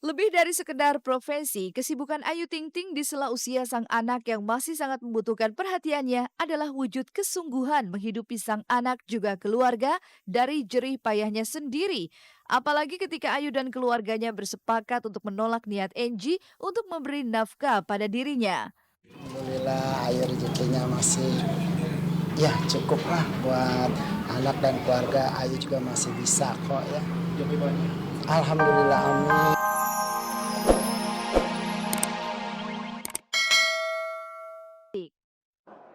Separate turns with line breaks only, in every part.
Lebih dari sekedar profesi, kesibukan Ayu Ting Ting di sela usia sang anak yang masih sangat membutuhkan perhatiannya adalah wujud kesungguhan menghidupi sang anak juga keluarga dari jerih payahnya sendiri. Apalagi ketika Ayu dan keluarganya bersepakat untuk menolak niat Angie untuk memberi nafkah pada dirinya.
Alhamdulillah air rezekinya masih ya cukup lah buat anak dan keluarga. Ayu juga masih bisa kok ya. Alhamdulillah amin.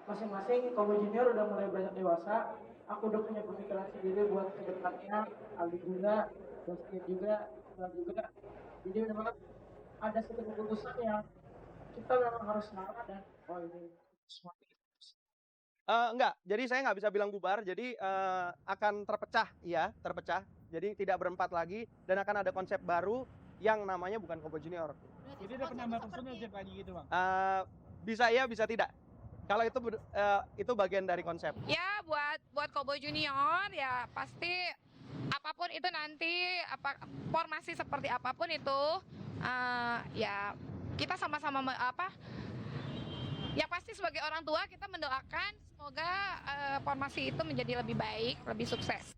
Masing-masing kaum junior udah mulai banyak dewasa. Aku udah punya pemikiran sendiri buat kedepannya. Aldi juga, Dostir juga, dan juga. Jadi memang ada satu keputusan yang kita memang harus ngalah dan oh ini semakin
Enggak, jadi saya nggak bisa bilang bubar, jadi, akan terpecah, iya, terpecah. Jadi tidak berempat lagi dan akan ada konsep baru yang namanya bukan Kobo Junior.
jadi ada penambah personil tiap pagi gitu bang.
Bisa iya, bisa tidak. Kalau itu bagian dari konsep.
Ya buat Cowboy Junior ya pasti apapun itu nanti formasi seperti apapun itu ya kita sama-sama ya pasti sebagai orang tua kita mendoakan semoga formasi itu menjadi lebih baik, lebih sukses.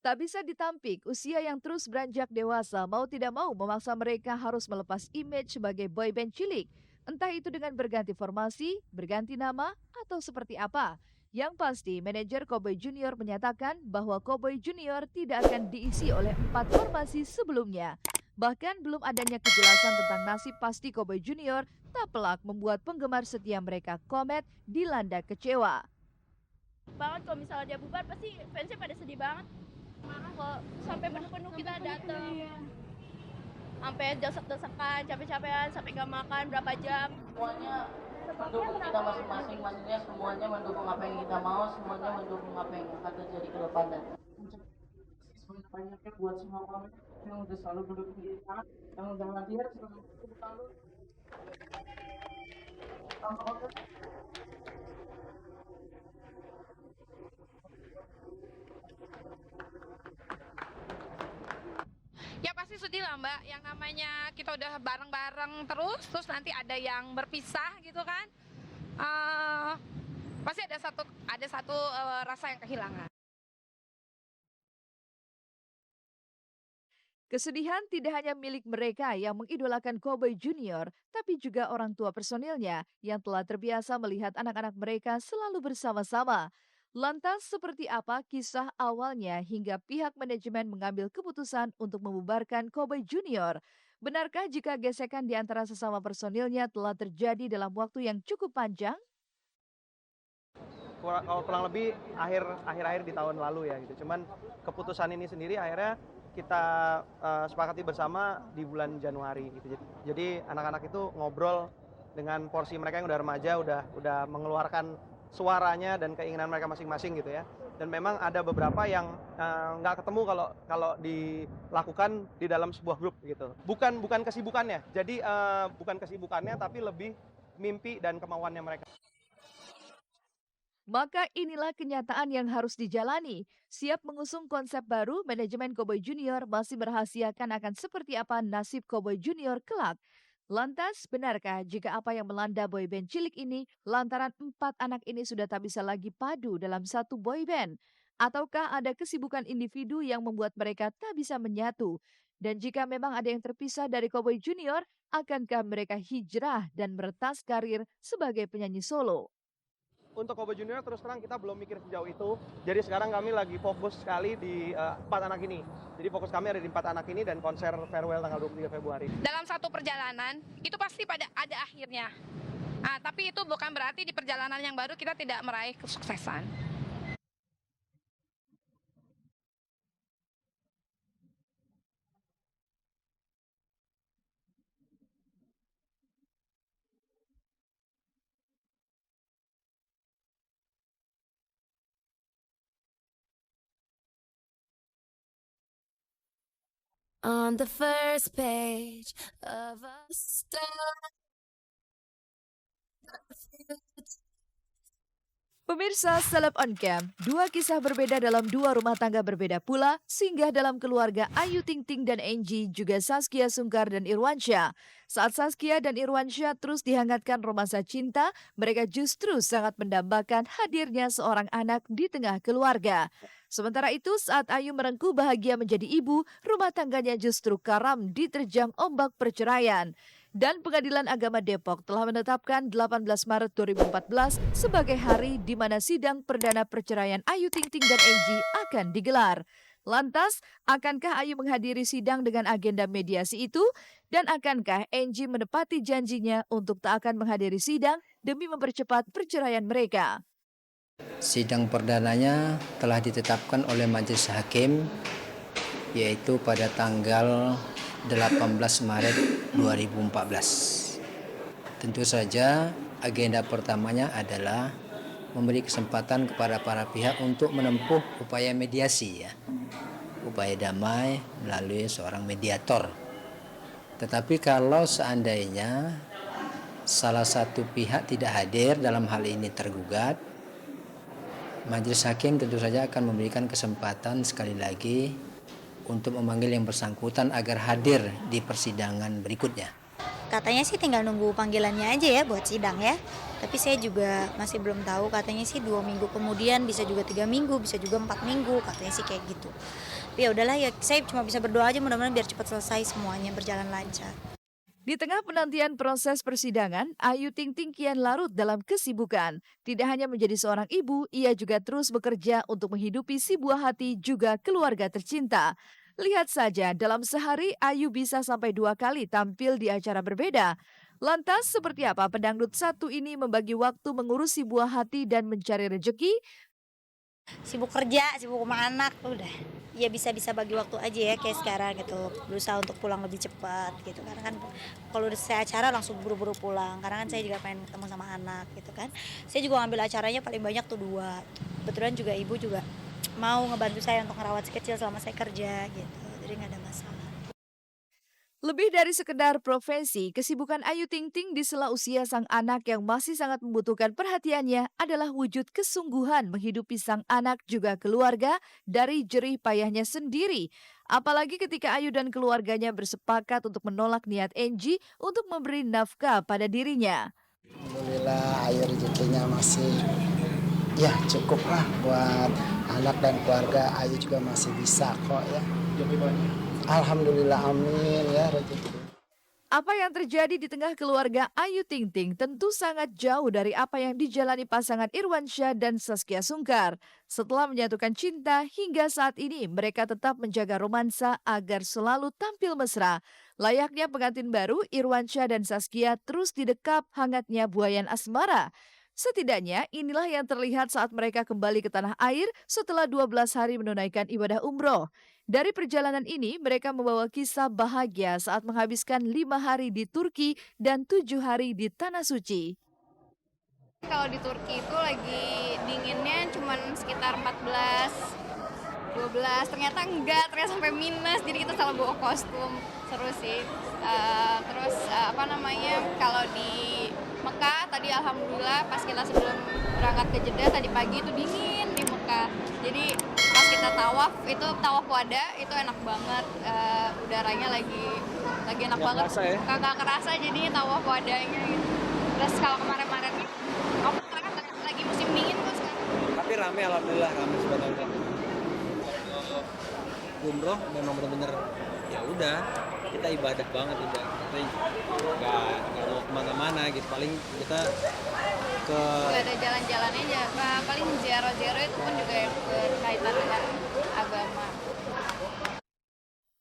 Tak bisa ditampik, usia yang terus beranjak dewasa mau tidak mau memaksa mereka harus melepas image sebagai boyband cilik. Entah itu dengan berganti formasi, berganti nama, atau seperti apa. Yang pasti, manajer Cowboy Junior menyatakan bahwa Cowboy Junior tidak akan diisi oleh 4 formasi sebelumnya. Bahkan belum adanya kejelasan tentang nasib pasti Cowboy Junior tak pelak membuat penggemar setia mereka komet dilanda kecewa.
Banget kalau misalnya dia bubar pasti fansnya pada sedih banget. Marah kok sampai penuh-penuh kita datang, sampai desek-desekan, capek-capekan, sampai nggak makan berapa jam.
Semuanya mendukung kita masing-masing, maksudnya semuanya mendukung apa yang kita mau, semuanya mendukung apa yang akan terjadi ke depannya.
Sebanyak-banyaknya buat semua orang yang udah selalu mendukung kita, yang udah hadir selalu.
Ya pasti sedih lah Mbak, yang namanya kita udah bareng-bareng terus nanti ada yang berpisah gitu kan. Eh, Pasti ada satu rasa yang kehilangan.
Kesedihan tidak hanya milik mereka yang mengidolakan Cowboy Junior, tapi juga orang tua personilnya yang telah terbiasa melihat anak-anak mereka selalu bersama-sama. Lantas seperti apa kisah awalnya hingga pihak manajemen mengambil keputusan untuk membubarkan Cowboy Junior? Benarkah jika gesekan di antara sesama personilnya telah terjadi dalam waktu yang cukup panjang?
Kalau kurang lebih akhir-akhir di tahun lalu ya gitu. Cuman keputusan ini sendiri akhirnya kita sepakati bersama di bulan Januari gitu. Jadi anak-anak itu ngobrol dengan porsi mereka yang udah remaja, udah mengeluarkan suaranya dan keinginan mereka masing-masing gitu ya. Dan memang ada beberapa yang nggak ketemu kalau dilakukan di dalam sebuah grup gitu. Bukan kesibukannya. Jadi bukan kesibukannya tapi lebih mimpi dan kemauannya mereka.
Maka inilah kenyataan yang harus dijalani. Siap mengusung konsep baru, manajemen Cowboy Junior masih merahasiakan akan seperti apa nasib Cowboy Junior kelak. Lantas, benarkah jika apa yang melanda boyband cilik ini lantaran 4 anak ini sudah tak bisa lagi padu dalam satu boyband? Ataukah ada kesibukan individu yang membuat mereka tak bisa menyatu? Dan jika memang ada yang terpisah dari Cowboy Junior, akankah mereka hijrah dan meretas karir sebagai penyanyi solo?
Untuk Kobo Junior terus terang kita belum mikir sejauh itu. Jadi sekarang kami lagi fokus sekali di 4 anak ini. Jadi fokus kami ada di 4 anak ini dan konser farewell tanggal 23 Februari.
Dalam satu perjalanan itu pasti pada ada akhirnya. Tapi itu bukan berarti di perjalanan yang baru kita tidak meraih kesuksesan.
On the first page of a story,
Pemirsa Seleb on Cam, dua kisah berbeda dalam dua rumah tangga berbeda pula singgah dalam keluarga Ayu Ting Ting dan Angie juga Saskia Sungkar dan Irwansyah. Saat Saskia dan Irwansyah terus dihangatkan romansa cinta, mereka justru sangat mendambakan hadirnya seorang anak di tengah keluarga. Sementara itu saat Ayu merengkuh bahagia menjadi ibu, rumah tangganya justru karam diterjang ombak perceraian. Dan Pengadilan Agama Depok telah menetapkan 18 Maret 2014 sebagai hari di mana sidang perdana perceraian Ayu Ting Ting dan Angie akan digelar. Lantas, akankah Ayu menghadiri sidang dengan agenda mediasi itu? Dan akankah Angie menepati janjinya untuk tak akan menghadiri sidang demi mempercepat perceraian mereka?
Sidang perdananya telah ditetapkan oleh Majelis Hakim yaitu pada tanggal 18 Maret 2014. Tentu saja agenda pertamanya adalah memberi kesempatan kepada para pihak untuk menempuh upaya mediasi, upaya damai melalui seorang mediator. Tetapi kalau seandainya salah satu pihak tidak hadir, dalam hal ini tergugat, Majelis Hakim tentu saja akan memberikan kesempatan sekali lagi untuk memanggil yang bersangkutan agar hadir di persidangan berikutnya.
Katanya sih tinggal nunggu panggilannya aja ya buat sidang ya. Tapi saya juga masih belum tahu, katanya sih 2 minggu kemudian, bisa juga 3 minggu, bisa juga 4 minggu, katanya sih kayak gitu. Tapi ya udahlah ya, saya cuma bisa berdoa aja mudah-mudahan biar cepat selesai semuanya, berjalan lancar.
Di tengah penantian proses persidangan, Ayu Ting Ting kian larut dalam kesibukan. Tidak hanya menjadi seorang ibu, ia juga terus bekerja untuk menghidupi si buah hati juga keluarga tercinta. Lihat saja, dalam sehari Ayu bisa sampai 2 kali tampil di acara berbeda. Lantas, seperti apa pedangdut satu ini membagi waktu mengurus si buah hati dan mencari rejeki?
Sibuk kerja, sibuk sama anak, udah. Ya bisa-bisa bagi waktu aja ya kayak sekarang gitu. Berusaha untuk pulang lebih cepat gitu. Karena kan kalau udah selesai acara langsung buru-buru pulang. Karena kan saya juga pengen ketemu sama anak gitu kan. Saya juga ngambil acaranya paling banyak tuh 2. Kebetulan juga ibu juga mau ngebantu saya untuk ngerawat si kecil selama saya kerja gitu. Jadi nggak ada masalah.
Lebih dari sekedar profesi, kesibukan Ayu Ting Ting di sela usia sang anak yang masih sangat membutuhkan perhatiannya adalah wujud kesungguhan menghidupi sang anak juga keluarga dari jerih payahnya sendiri. Apalagi ketika Ayu dan keluarganya bersepakat untuk menolak niat Angie untuk memberi nafkah pada dirinya.
Alhamdulillah Ayu rezekinya masih ya cukup lah buat anak dan keluarga. Ayu juga masih bisa kok ya. Alhamdulillah, amin ya rezeki.
Apa yang terjadi di tengah keluarga Ayu Ting Ting tentu sangat jauh dari apa yang dijalani pasangan Irwansyah dan Saskia Sungkar. Setelah menyatukan cinta, hingga saat ini mereka tetap menjaga romansa agar selalu tampil mesra. Layaknya pengantin baru, Irwansyah dan Saskia terus didekap hangatnya buayan asmara. Setidaknya inilah yang terlihat saat mereka kembali ke tanah air setelah 12 hari menunaikan ibadah umroh. Dari perjalanan ini, mereka membawa kisah bahagia saat menghabiskan 5 hari di Turki dan 7 hari di Tanah Suci.
Kalau di Turki itu lagi dinginnya cuman sekitar 14, 12, ternyata enggak, ternyata sampai minus, jadi kita selalu bawa kostum, seru sih. Kalau di Mekah tadi alhamdulillah pas kita sebelum berangkat ke Jeddah tadi pagi itu dingin di Mekah, jadi pas kita tawaf wada itu enak banget, udaranya lagi enak gak banget, kagak kerasa jadi tawaf wadanya gitu. Terus kalau kemarin nih, kamu sekarang lagi musim dingin kok sekarang.
Tapi rame, alhamdulillah rame sebenarnya. Umroh memang benar-benar ya udah kita ibadah banget udah, kita nggak mau kemana-mana gitu, paling kita
nggak ada jalan-jalan aja, paling ziarah itu pun juga yang berkaitan dengan agama.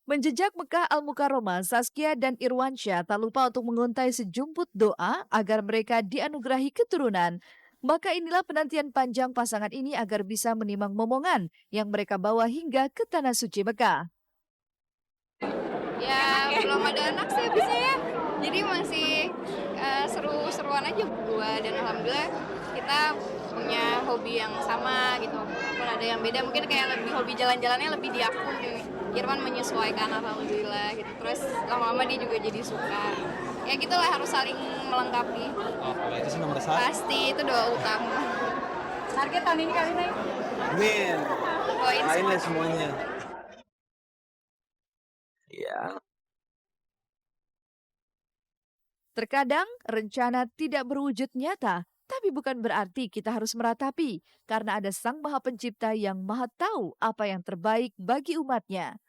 Menjejak Mekah Al-Mukarramah, Saskia dan Irwansyah tak lupa untuk menguntai sejumput doa agar mereka dianugerahi keturunan. Maka inilah penantian panjang pasangan ini agar bisa menimang momongan yang mereka bawa hingga ke Tanah Suci Mekah.
Ya belum ada anak sih biasanya, jadi masih seru-seruan aja berdua, dan alhamdulillah kita punya hobi yang sama gitu, walaupun ada yang beda, mungkin kayak lebih hobi jalan-jalannya lebih di aku, Irwan menyesuaikan alhamdulillah gitu, terus lama-lama dia juga jadi suka, ya gitulah, harus saling melengkapi.
Oh, itu sih nomor 1.
Pasti itu doa utama.
Target tahun ini kali ini.
Amin.
Doain
Doain
semua.
lah semuanya. Ya.
Terkadang rencana tidak berwujud nyata, tapi bukan berarti kita harus meratapi, karena ada Sang Maha Pencipta yang maha tahu apa yang terbaik bagi umatnya.